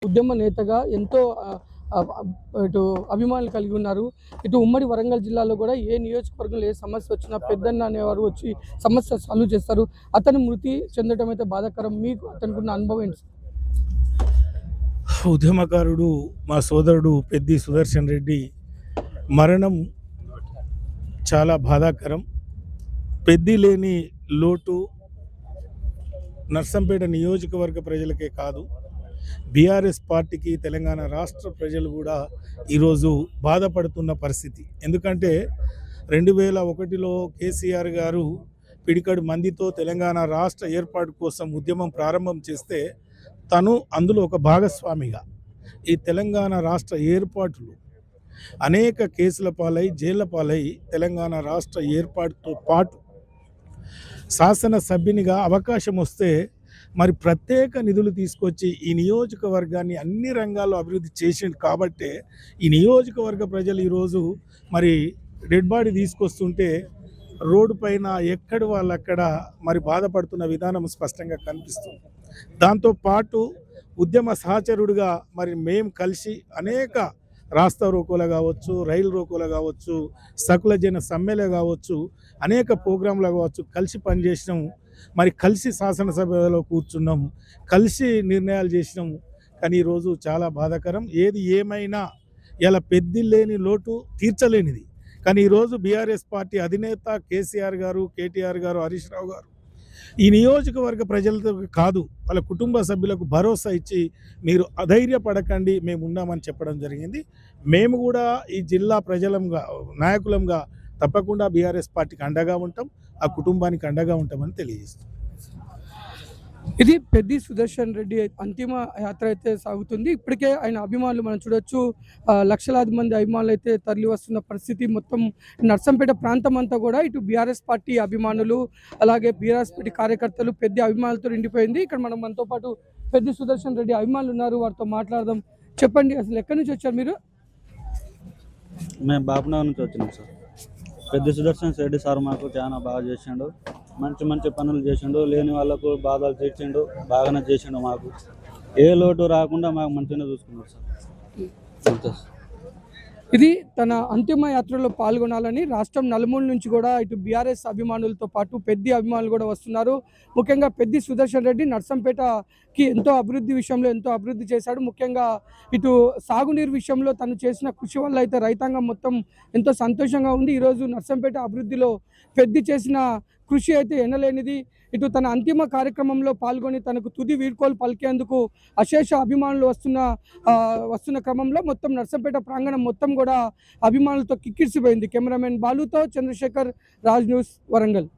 ఉద్యమ నేతగా ఎంతో ఇటు అభిమానులు కలిగి ఉన్నారు. ఇటు ఉమ్మడి వరంగల్ జిల్లాలో కూడా ఏ నియోజకవర్గంలో ఏ సమస్య వచ్చినా పెద్దన్న అనేవారు వచ్చి సమస్య సాల్వ్ చేస్తారు. అతను మృతి చెందడం అయితే బాధాకరం. మీకు అతనుకున్న అనుభవం ఏంటి? ఉద్యమకారుడు మా సోదరుడు పెద్ది సుదర్శన్ రెడ్డి మరణం చాలా బాధాకరం. పెద్ది లేని లోటు నర్సంపేట నియోజకవర్గ ప్రజలకే కాదు, బీఆర్ఎస్ పార్టీకి తెలంగాణ రాష్ట్ర ప్రజలు కూడా ఈరోజు బాధపడుతున్న పరిస్థితి. ఎందుకంటే 2001లో కేసీఆర్ గారు పిడికడు మందితో తెలంగాణ రాష్ట్ర ఏర్పాటు కోసం ఉద్యమం ప్రారంభం చేస్తే తను అందులో ఒక భాగస్వామిగా ఈ తెలంగాణ రాష్ట్ర ఏర్పాటులో అనేక కేసుల పాలై జైళ్ల పాలై తెలంగాణ రాష్ట్ర ఏర్పాటుతో పాటు శాసనసభ్యునిగా అవకాశం వస్తే మరి ప్రత్యేక నిధులు తీసుకొచ్చి ఈ నియోజకవర్గాన్ని అన్ని రంగాల్లో అభివృద్ధి చేసిండు. కాబట్టే ఈ నియోజకవర్గ ప్రజలు ఈరోజు మరి డెడ్ బాడీ తీసుకొస్తుంటే రోడ్డు పైన ఎక్కడి వాళ్ళక్కడ మరి బాధపడుతున్న విధానం స్పష్టంగా కనిపిస్తుంది. దాంతోపాటు ఉద్యమ సహచరుడిగా మరి మేము కలిసి అనేక రాస్తా రోకోలు కావచ్చు, రైలు రోకోలు కావచ్చు, సకుల జన సమ్మెలు కావచ్చు, అనేక ప్రోగ్రాంలు కావచ్చు, కలిసి పనిచేసినాము. మరి కలిసి శాసనసభలో కూర్చున్నాము, కలిసి నిర్ణయాలు చేసినాము. కానీ ఈరోజు చాలా బాధాకరం. ఏది ఏమైనా ఇలా పెద్ది లేని లోటు తీర్చలేనిది. కానీ ఈరోజు బీఆర్ఎస్ పార్టీ అధినేత కేసీఆర్ గారు, కేటీఆర్ గారు, హరీష్ రావు గారు ఈ నియోజకవర్గ ప్రజలతో కాదు వాళ్ళ కుటుంబ సభ్యులకు భరోసా ఇచ్చి మీరు అధైర్యపడకండి, మేము ఉన్నామని చెప్పడం జరిగింది. మేము కూడా ఈ జిల్లా ప్రజలంగా నాయకులంగా తప్పకుండా బీఆర్ఎస్ పార్టీకి అండగా ఉంటాం, ఆ కుటుంబానికి అండగా ఉంటామని తెలియజేస్తాం. ఇది పెద్ది సుదర్శన్ రెడ్డి అంతిమ యాత్ర అయితే సాగుతుంది. ఇప్పటికే ఆయన అభిమానులు మనం చూడొచ్చు, లక్షలాది మంది అభిమానులు అయితే తరలి వస్తున్న పరిస్థితి. మొత్తం నర్సంపేట ప్రాంతం అంతా కూడా ఇటు బీఆర్ఎస్ పార్టీ అభిమానులు, అలాగే బీఆర్ఎస్ పార్టీ కార్యకర్తలు పెద్ద అభిమానులతో నిండిపోయింది. ఇక్కడ మనతో పాటు పెద్ది సుదర్శన్ రెడ్డి అభిమానులు ఉన్నారు, వారితో మాట్లాడదాం. చెప్పండి, అసలు ఎక్కడి నుంచి వచ్చారు మీరు? మేము బాపునగర్ నుంచి వచ్చినాం సార్. పెద్ది సుదర్శన్ రెడ్డి సార్ మాకు చాలా బాగా చేసిండు, మంచి మంచి పనులు చేసిండు, లేని వాళ్ళకు బాధలు తీర్చిండు, బాగానే చేసిండు. మాకు ఏ లోటు రాకుండా మాకు మంచిగానే చూసుకున్నాడు సార్. ఇది తన అంతిమ యాత్రలో పాల్గొనాలని రాష్ట్రం నలుమూల నుంచి కూడా ఇటు బీఆర్ఎస్ అభిమానులతో పాటు పెద్ది అభిమానులు కూడా వస్తున్నారు. ముఖ్యంగా పెద్ది సుదర్శన్ రెడ్డి నర్సంపేటకి ఎంతో అభివృద్ధి విషయంలో ఎంతో అభివృద్ధి చేశాడు. ముఖ్యంగా ఇటు సాగునీరు విషయంలో తను చేసిన కృషి వల్ల అయితే రైతాంగం మొత్తం ఎంతో సంతోషంగా ఉంది. ఈరోజు నర్సంపేట అభివృద్ధిలో పెద్ది చేసిన కృషి అయితే ఎనలేనిది. ఇటు తన అంతిమ కార్యక్రమంలో పాల్గొని తనకు తుది వీడ్కోలు పలికేందుకు అశేష అభిమానులు వస్తున్న క్రమంలో మొత్తం నర్సంపేట ప్రాంగణం మొత్తం కూడా అభిమానులతో కిక్కిరిసిపోయింది. కెమెరామెన్ బాలుతో చంద్రశేఖర్, రాజ్ న్యూస్, వరంగల్.